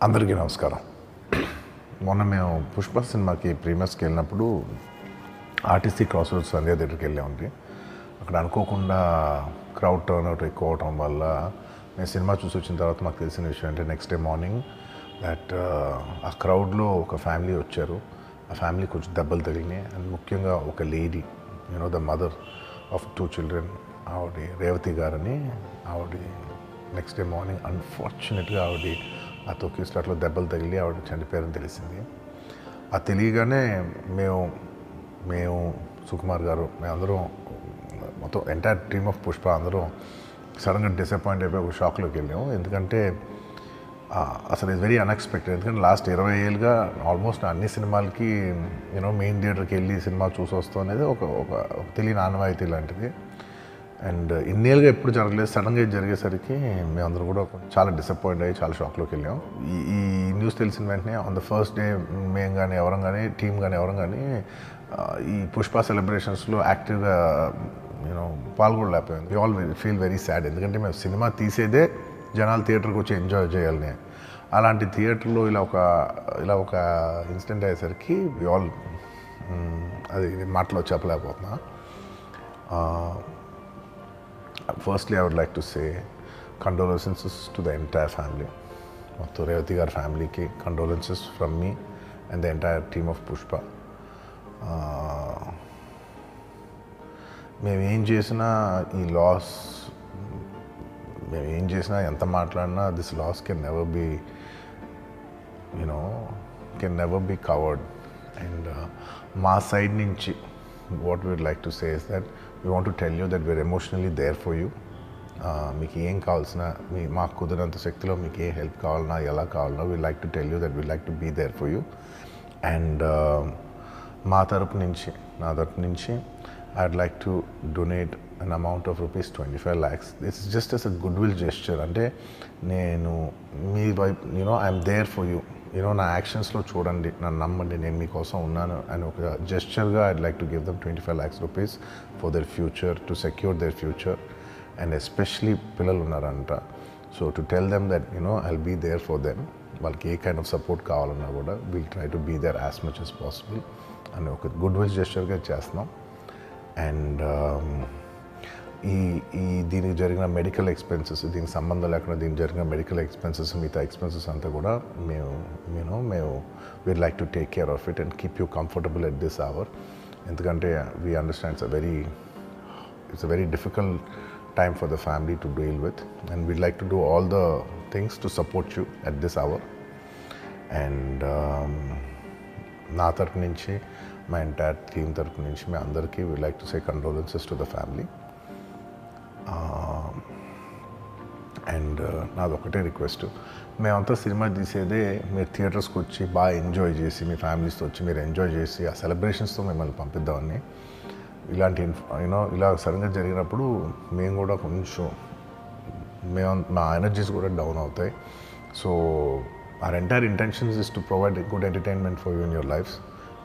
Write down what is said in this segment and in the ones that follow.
అందరికీ నమస్కారం. మొన్న మేము పుష్ప సినిమాకి ప్రీమియర్స్కి వెళ్ళినప్పుడు ఆర్టీసీ క్రాస్ రోడ్స్ సంధ్యా థియేటర్కి వెళ్ళామండి. అక్కడ అనుకోకుండా క్రౌడ్ టర్న్అవుట్ ఎక్కువ అవటం వల్ల మేము సినిమా చూసి వచ్చిన తర్వాత మాకు తెలిసిన విషయం అంటే నెక్స్ట్ డే మార్నింగ్ దట్ ఆ క్రౌడ్లో ఒక ఫ్యామిలీ వచ్చారు. ఆ ఫ్యామిలీ కొంచెం దెబ్బలు తగిలినాయి. అండ్ ముఖ్యంగా ఒక lady, the mother of 2 children, ఆవిడ రేవతి గారని, ఆవిడ నెక్స్ట్ డే మార్నింగ్ అన్ఫార్చునేట్గా ఆవిడ ఆ తొక్కి స్టార్ట్లో దెబ్బలు తగిలి ఆవిడ చనిపోయారని తెలిసింది. అది తెలియగానే మేము సుకుమార్ గారు, మేమందరం మొత్తం ఎంటైర్ టీమ్ ఆఫ్ పుష్ప అందరం సడన్గా డిసప్పాయింట్ అయిపోయి ఒక షాక్లోకి వెళ్ళాము. ఎందుకంటే అసలు ఇట్స్ వెరీ అన్ఎక్స్పెక్టెడ్. ఎందుకంటే లాస్ట్ 20 ఏళ్ళుగా ఆల్మోస్ట్ అన్ని సినిమాలకి మెయిన్ థియేటర్కి వెళ్ళి సినిమా చూసి వస్తాం అనేది ఒక తెలియని ఆనవాయితీ లాంటిది. అండ్ ఇన్నేళ్ళుగా ఎప్పుడు జరగలేదు. సడన్గా ఇది జరిగేసరికి మేమందరం కూడా చాలా డిసప్పాయింట్ అయ్యి చాలా షాక్లోకి వెళ్ళాం. ఈ న్యూస్ తెలిసిన వెంటనే ఆన్ ద ఫస్ట్ డే మేము కానీ ఎవరం కానీ టీం కానీ ఎవరం కానీ ఈ పుష్ప సెలబ్రేషన్స్లో యాక్టివ్గా పాల్గొనలేకపోయాం. We all feel very sad. ఎందుకంటే మేము సినిమా తీసేదే జనాలు థియేటర్కి వచ్చి ఎంజాయ్ చేయాలని. అలాంటి థియేటర్లో ఇలా ఒక ఇన్సిడెంట్ అయ్యేసరికి వి ఆల్ అది మాటలో చెప్పలేకపోతున్నా. Firstly, I would like to say condolences to the entire family. To Revati Gar family ki condolences from me and the entire team of Pushpa. మేము ఏం చేసినా ఈ లాస్, మేము ఏం చేసినా ఎంత మాట్లాడినా this loss can never be covered. And మా సైడ్ నుంచి what we would like to say is that we want to tell you that we're emotionally there for you. మీకు ఏం కావాల్సిన మాకు కుదిరినంత శక్తిలో మీకు ఏ హెల్ప్ కావాలన్నా ఎలా కావాలన్నా we like to tell you that we like to be there for you. And నా తరపు నుంచి I'd like to donate an amount of rupees 25 lakhs. This is just as a goodwill gesture. అంటే నేను మీ వైపు I'm there for you, నా యాక్షన్స్లో చూడండి, నన్ను నమ్మండి, నేను మీకోసం ఉన్నాను అని ఒక జెస్చర్గా I'd like to give them 25 lakhs rupees for their future, to secure their future. And especially పిల్లలు ఉన్నారంట. So to tell them that I'll be there for them. వాళ్ళకి ఏ కైండ్ ఆఫ్ సపోర్ట్ కావాలన్నా కూడా will try to be there as much as possible అని ఒక good will జెస్చర్గా చేస్తున్నాం. And దీనికి జరిగిన మెడికల్ ఎక్స్పెన్సెస్, దీనికి సంబంధం లేకుండా దీనికి జరిగిన మెడికల్ ఎక్స్పెన్సెస్, మిగతా ఎక్స్పెన్సెస్ అంతా కూడా మేము we'd like to take care of it and keep you comfortable at this hour. ఎందుకంటే we understand it's a very difficult time for the family to deal with, and we'd like to do all the things to support you at this hour. And నా తరపు నుంచి, మా entire team తరపు నుంచి మీ అందరికీ we'd like to say condolences to the family. And నాది ఒకటే request, మేమంతా సినిమా తీసేదే మీరు థియేటర్స్కి వచ్చి బాగా ఎంజాయ్ చేసి, మీ ఫ్యామిలీస్తో వచ్చి మీరు ఎంజాయ్ చేసి ఆ సెలబ్రేషన్స్తో మిమ్మల్ని పంపిద్దామని. ఇలాంటి ఇలా సడన్గా జరిగినప్పుడు మేము కూడా కొంచెం మా ఎనర్జీస్ కూడా డౌన్ అవుతాయి. So our entire intentions is to provide a good entertainment for you in your lives.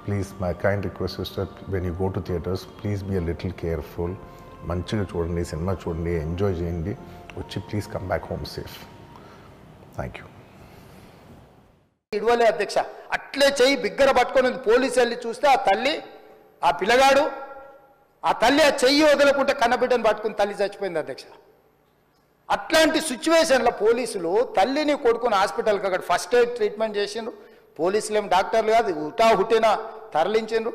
Please, my kind request is that when you go to theatres, please be a little careful. మంచిగా చూడండి, cinema చూడండి, enjoy చేయండి, వచ్చి please come back home safe. Thank you. ఇడవలే అధ్యక్ష, అట్లే చెయ్యి బిగ్గర పట్టుకొని పోలీసు వెళ్ళి చూస్తే ఆ తల్లి, ఆ పిల్లగాడు, ఆ తల్లి ఆ చెయ్యి వదలకుంటే కన్నబిడ్డను పట్టుకుని తల్లి చచ్చిపోయింది అధ్యక్ష. అట్లాంటి సిచ్యువేషన్లో పోలీసులు తల్లిని కొడుకుని హాస్పిటల్కి అక్కడ ఫస్ట్ ఎయిడ్ ట్రీట్మెంట్ చేసిండ్రు. పోలీసులు ఏం డాక్టర్లు కాదు, హుటిన తరలించిండ్రు.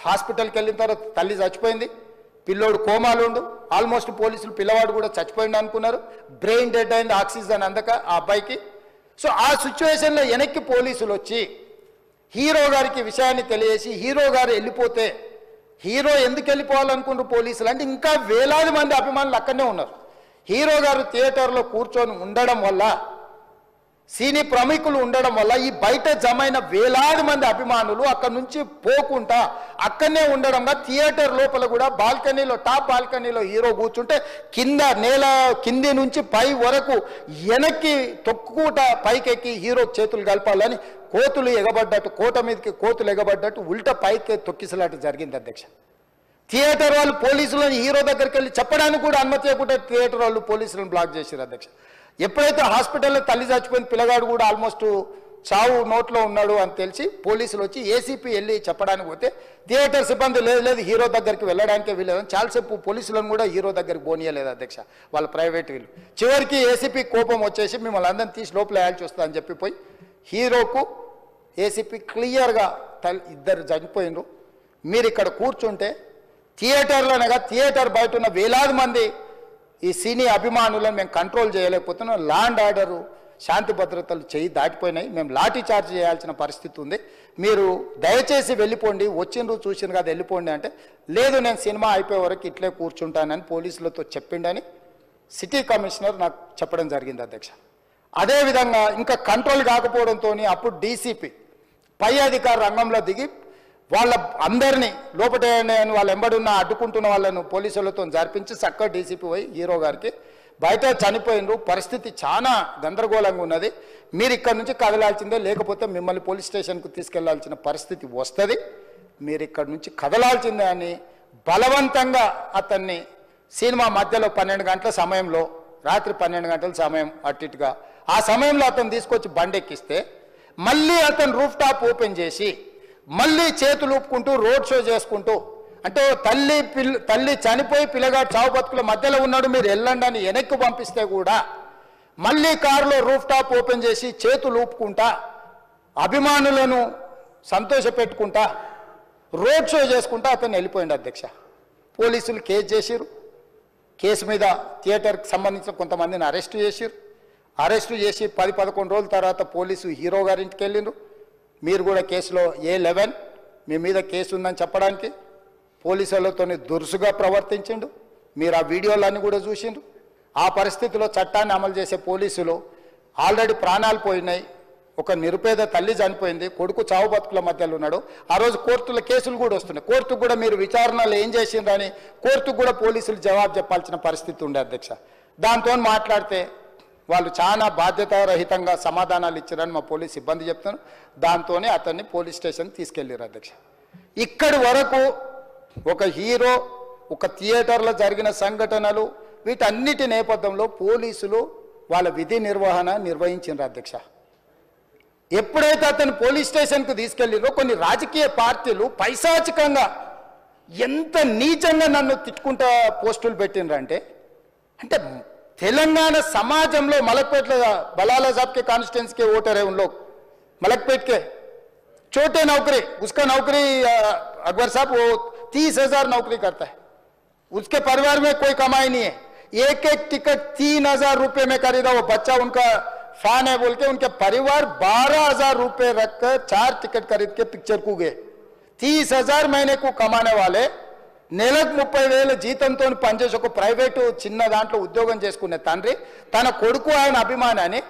హాస్పిటల్కి వెళ్ళిన తర్వాత తల్లి చచ్చిపోయింది, పిల్లోడు కోమాలు ఉండు. ఆల్మోస్ట్ పోలీసులు పిల్లవాడు కూడా చచ్చిపోయింది అనుకున్నారు. బ్రెయిన్ డెడ్ అయింది, ఆక్సిజన్ అందక ఆ అబ్బాయికి. సో ఆ సిచ్యువేషన్లో వెనక్కి పోలీసులు వచ్చి హీరో గారికి విషయాన్ని తెలియజేసి, హీరో గారు వెళ్ళిపోతే హీరో ఎందుకు వెళ్ళిపోవాలనుకుంటారు పోలీసులు అంటే, ఇంకా వేలాది మంది అభిమానులు అక్కడనే ఉన్నారు. హీరో గారు థియేటర్లో కూర్చొని ఉండడం వల్ల, సినీ ప్రముఖులు ఉండడం వల్ల ఈ బయట జమైన వేలాది మంది అభిమానులు అక్కడ నుంచి పోకుండా అక్కడనే ఉండడంగా థియేటర్ లోపల కూడా బాల్కనీలో, టాప్ బాల్కనీలో హీరో కూర్చుంటే కింది నుంచి పై వరకు వెనక్కి తొక్కుట పైకెక్కి హీరో చేతులు కలపాలని కోతులు ఎగబడ్డట్టు, కోట మీదకి కోతులు ఎగబడ్డట్టు ఉల్టా పైకి తొక్కిసలాట జరిగింది అధ్యక్ష. థియేటర్ వాళ్ళు పోలీసులను హీరో దగ్గరికి వెళ్ళి చెప్పడానికి కూడా అనుమతి ఇవ్వకుండా థియేటర్ వాళ్ళు పోలీసులను బ్లాక్ చేశారు అధ్యక్ష. ఎప్పుడైతే హాస్పిటల్లో తల్లి చచ్చిపోయిన పిల్లగాడు కూడా ఆల్మోస్ట్ చావు నోట్లో ఉన్నాడు అని తెలిసి పోలీసులు వచ్చి ఏసీపీ వెళ్ళి చెప్పడానికి పోతే థియేటర్ సిబ్బంది లేదు హీరో దగ్గరికి వెళ్ళడానికే వీళ్ళేదని చాలాసేపు పోలీసులను కూడా హీరో దగ్గరికి పోనీయలేదు అధ్యక్ష, వాళ్ళ ప్రైవేట్ వీళ్ళు. చివరికి ఏసీపీ కోపం వచ్చేసి మిమ్మల్ని అందరిని తీసి లోపల వేయాల్సి వస్తుందని చెప్పిపోయి హీరోకు ఏసీపీ క్లియర్గా ఇద్దరు చనిపోయినరు. మీరు ఇక్కడ కూర్చుంటే థియేటర్లోనగా థియేటర్ బయట ఉన్న వేలాది మంది ఈ సినీ అభిమానులను మేము కంట్రోల్ చేయలేకపోతున్నాం. ల్యాండ్ ఆర్డరు శాంతి భద్రతలు చేయి దాటిపోయినాయి, మేము లాఠీ చార్జ్ చేయాల్సిన పరిస్థితి ఉంది, మీరు దయచేసి వెళ్ళిపోండి, వచ్చిండ్రు చూసిన కదా వెళ్ళిపోండి అంటే లేదు నేను సినిమా అయిపోయే వరకు ఇట్లే కూర్చుంటానని పోలీసులతో చెప్పిండని సిటీ కమిషనర్ నాకు చెప్పడం జరిగింది అధ్యక్ష. అదేవిధంగా ఇంకా కంట్రోల్ కాకపోవడంతో అప్పుడు డీసీపీ పై అధికార రంగంలో దిగి వాళ్ళ అందరినీ లోపల వాళ్ళ ఎంబడున్న అడ్డుకుంటున్న వాళ్ళను పోలీసులతో జరిపించి చక్కగా డీసీపీ పోయి హీరో గారికి బయట చనిపోయినరు, పరిస్థితి చాలా గందరగోళంగా ఉన్నది, మీరు ఇక్కడ నుంచి కదలాల్సిందే, లేకపోతే మిమ్మల్ని పోలీస్ స్టేషన్కు తీసుకెళ్లాల్సిన పరిస్థితి వస్తుంది, మీరు ఇక్కడ నుంచి కదలాల్సిందే అని బలవంతంగా అతన్ని సినిమా మధ్యలో 12 గంటల సమయంలో, రాత్రి 12 గంటల సమయం అట్టిగా ఆ సమయంలో అతను తీసుకొచ్చి బండెక్కిస్తే మళ్ళీ అతను రూఫ్ టాప్ ఓపెన్ చేసి మళ్ళీ చేతులు ఊపుకుంటూ రోడ్ షో చేసుకుంటూ, అంటే తల్లి చనిపోయి పిల్లగాడు చావు బతుకుల మధ్యలో ఉన్నాడు మీరు వెళ్ళండి అని వెనక్కి పంపిస్తే కూడా మళ్ళీ కారులో రూఫ్ టాప్ ఓపెన్ చేసి చేతులు ఊపుకుంటా అభిమానులను సంతోషపెట్టుకుంటా రోడ్ షో చేసుకుంటా అతను వెళ్ళిపోయింది అధ్యక్ష. పోలీసులు కేసు చేసిరు, కేసు మీద థియేటర్కి సంబంధించిన కొంతమందిని అరెస్టు చేసిరు, అరెస్టు చేసి 10-11 రోజుల తర్వాత పోలీసు హీరో గారింటికి వెళ్ళిండ్రు. మీరు కూడా కేసులో A11 మీ మీద కేసు ఉందని చెప్పడానికి పోలీసులతో దురుసుగా ప్రవర్తించిండు, మీరు ఆ వీడియోలన్నీ కూడా చూసిండ్రు. ఆ పరిస్థితిలో చట్టాన్ని అమలు చేసే పోలీసులు ఆల్రెడీ ప్రాణాలు పోయినాయి, ఒక నిరుపేద తల్లి చనిపోయింది, కొడుకు చావు బతుకుల మధ్యలో ఉన్నాడు, ఆ రోజు కోర్టుల కేసులు కూడా వస్తున్నాయి, కోర్టుకు కూడా మీరు విచారణలు ఏం చేసిండ్రని కోర్టుకు కూడా పోలీసులు జవాబు చెప్పాల్సిన పరిస్థితి ఉండే అధ్యక్ష. దాంతో మాట్లాడితే వాళ్ళు చాలా బాధ్యతారహితంగా సమాధానాలు ఇచ్చారని మా పోలీస్ సిబ్బంది చెప్తున్నారు. దాంతోనే అతన్ని పోలీస్ స్టేషన్ తీసుకెళ్ళారు అధ్యక్ష. ఇక్కడి వరకు ఒక హీరో, ఒక థియేటర్లో జరిగిన సంఘటనలు, వీటన్నిటి నేపథ్యంలో పోలీసులు వాళ్ళ విధి నిర్వహణ నిర్వహించారు అధ్యక్ష. ఎప్పుడైతే అతను పోలీస్ స్టేషన్కు తీసుకెళ్ళిరో కొన్ని రాజకీయ పార్టీలు పైశాచికంగా ఎంత నీచంగా నన్ను తిట్టుకుంటా పోస్టులు పెట్టినరంటే, అంటే తెలంగాణ समाजంలో మలక్పేట్ बलाला साहब के कॉन्स्टिट्यूंसी के वोटर है, उन लोग मलकपेट के छोटे नौकरी, उसका नौकरी अकबर साहब वो 30,000 नौकरी करता है, उसके परिवार में कोई कमाई नहीं है, एक टिकट 3,000 रुपए में खरीदा, वो बच्चा उनका फैन है बोल के उनके परिवार 12,000 रुपए रखकर 4 टिकट खरीद के पिक्चर को गए. 30,000 महीने को कमाने वाले నెలకు 30,000 జీతంతో పనిచేసి ఒక ప్రైవేటు చిన్న దాంట్లో ఉద్యోగం చేసుకునే తండ్రి తన కొడుకు ఆయన అభిమానాన్ని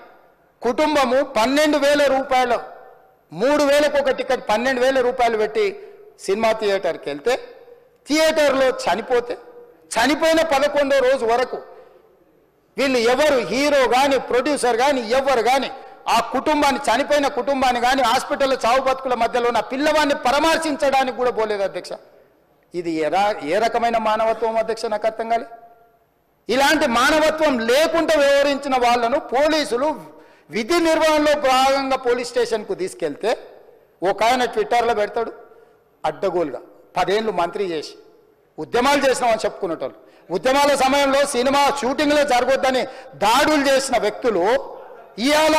కుటుంబము 12,000 రూపాయలు 3,000కు ఒక టికెట్ 12,000 రూపాయలు పెట్టి సినిమా థియేటర్కి వెళ్తే థియేటర్లో చనిపోయిన 11వ రోజు వరకు వీళ్ళు ఎవరు హీరో కానీ ప్రొడ్యూసర్ కానీ ఎవరు కానీ ఆ కుటుంబాన్ని చనిపోయిన కుటుంబాన్ని కానీ హాస్పిటల్లో చావు బతుకుల మధ్యలో ఉన్న పిల్లవాడిని పరామర్శించడానికి కూడా పోలేదు అధ్యక్ష. ఇది ఏ రకమైన మానవత్వం అధ్యక్ష నాకు అర్థం కాలే. ఇలాంటి మానవత్వం లేకుండా వ్యవహరించిన వాళ్ళను పోలీసులు విధి నిర్వహణలో భాగంగా పోలీస్ స్టేషన్కు తీసుకెళ్తే ఒక ఆయన ట్విట్టర్లో పెడతాడు అడ్డగోలుగా 10 ఏళ్ళు మంత్రి చేసి ఉద్యమాలు చేసినామని చెప్పుకునేటోళ్ళు, ఉద్యమాల సమయంలో సినిమా షూటింగ్లో జరగొద్దని దాడులు చేసిన వ్యక్తులు ఇవాళ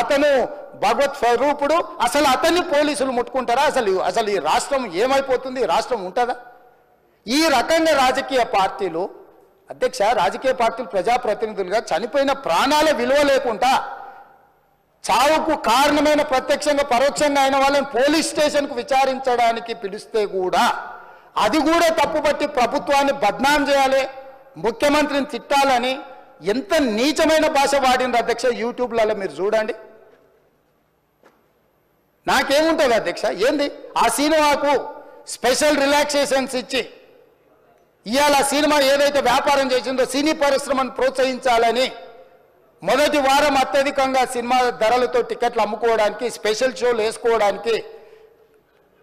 అతను భగవత్ స్వరూపుడు, అసలు అతన్ని పోలీసులు ముట్టుకుంటారా? అసలు ఈ రాష్ట్రం ఏమైపోతుంది? రాష్ట్రం ఉంటుందా? ఈ రకంగా రాజకీయ పార్టీలు అధ్యక్ష, రాజకీయ పార్టీలు ప్రజాప్రతినిధులుగా చనిపోయిన ప్రాణాల విలువ లేకుండా చావుకు కారణమైన ప్రత్యక్షంగా పరోక్షంగా అయిన వాళ్ళని పోలీస్ స్టేషన్కు విచారించడానికి పిలిస్తే కూడా అది కూడా తప్పుపట్టి ప్రభుత్వాన్ని బద్నాం చేయాలి, ముఖ్యమంత్రిని తిట్టాలని ఎంత నీచమైన భాష వాడిండ్రు అధ్యక్ష. యూట్యూబ్లలో మీరు చూడండి. నాకేముంటుంది అధ్యక్ష, ఏంది ఆ సినిమాకు స్పెషల్ రిలాక్సేషన్స్ ఇచ్చి ఇవాళ సినిమా ఏదైతే వ్యాపారం చేసిందో సినీ పరిశ్రమను ప్రోత్సహించాలని మొదటి వారం అత్యధికంగా సినిమా ధరలతో టికెట్లు అమ్ముకోవడానికి, స్పెషల్ షోలు వేసుకోవడానికి,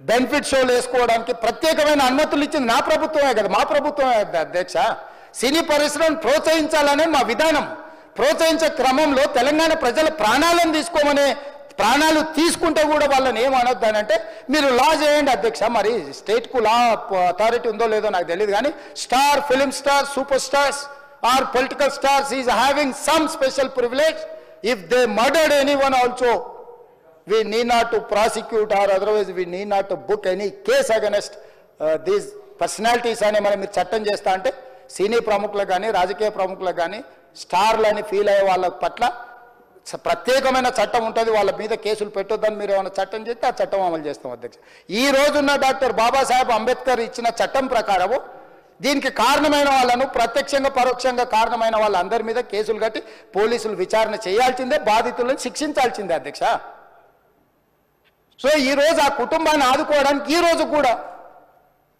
బెనిఫిట్ షోలు వేసుకోవడానికి ప్రత్యేకమైన అనుమతులు ఇచ్చింది నా ప్రభుత్వమే కదా, మా ప్రభుత్వమే అధ్యక్ష. సినీ పరిశ్రమను ప్రోత్సహించాలనే మా విధానం. ప్రోత్సహించే క్రమంలో తెలంగాణ ప్రజల ప్రాణాలను తీసుకోమనే ప్రాణాలు తీసుకుంటే కూడా వాళ్ళని ఏమనొద్దానంటే మీరు లా చేయండి అధ్యక్ష. మరి స్టేట్కు లా అథారిటీ ఉందో లేదో నాకు తెలియదు, కానీ star, film star, super stars or political stars is having some special privilege. If they murdered anyone also we need not to prosecute or otherwise we need not to book any case against these personalities అని మనం మీరు చట్టం చేస్తా అంటే సినీ ప్రముఖులకు కానీ రాజకీయ ప్రముఖులకు కానీ స్టార్లు అని ఫీల్ అయ్యే వాళ్ళ పట్ల ప్రత్యేకమైన చట్టం ఉంటుంది. వాళ్ళ మీద కేసులు పెట్టొద్దని మీరు ఏమైనా చట్టం చేస్తే ఆ చట్టం అమలు చేస్తాం అధ్యక్ష. ఈ రోజున్న డాక్టర్ బాబాసాహెబ్ అంబేద్కర్ ఇచ్చిన చట్టం ప్రకారము దీనికి కారణమైన వాళ్ళను ప్రత్యక్షంగా పరోక్షంగా కారణమైన వాళ్ళందరి మీద కేసులు కట్టి పోలీసులు విచారణ చేయాల్సిందే, బాధితులను శిక్షించాల్సిందే అధ్యక్ష. సో ఈరోజు ఆ కుటుంబాన్ని ఆదుకోవడానికి ఈరోజు కూడా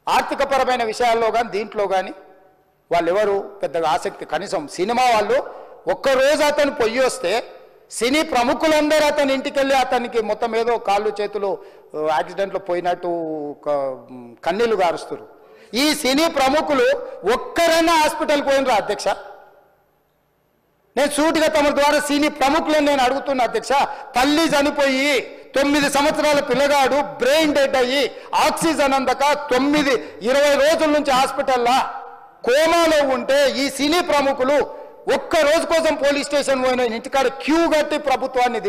ఆర్థికపరమైన విషయాల్లో కానీ దీంట్లో కానీ వాళ్ళు ఎవరు పెద్దగా ఆసక్తి, కనీసం సినిమా వాళ్ళు ఒక్కరోజు అతను పొయ్యి వస్తే సినీ ప్రముఖులందరూ అతని ఇంటికి వెళ్ళి అతనికి మొత్తం ఏదో కాళ్ళు చేతులు యాక్సిడెంట్లో పోయినట్టు కన్నీళ్లు గారుస్తారు. ఈ సినీ ప్రముఖులు ఒక్కరైనా హాస్పిటల్కి పోయినరా అధ్యక్ష? నేను సూటిగా తమ ద్వారా సినీ ప్రముఖులను నేను అడుగుతున్నా అధ్యక్ష. తల్లి చనిపోయి 9 సంవత్సరాల పిల్లగాడు బ్రెయిన్ డెడ్ అయ్యి ఆక్సిజన్ అందక 20 రోజుల నుంచి హాస్పిటల్లో కోమాలో ఉంటే ఈ సినీ ప్రముఖులు ఒక్క రోజు కోసం పోలీస్ స్టేషన్ పోయిన ఇంటికాడ క్యూ కట్టి ప్రభుత్వాన్ని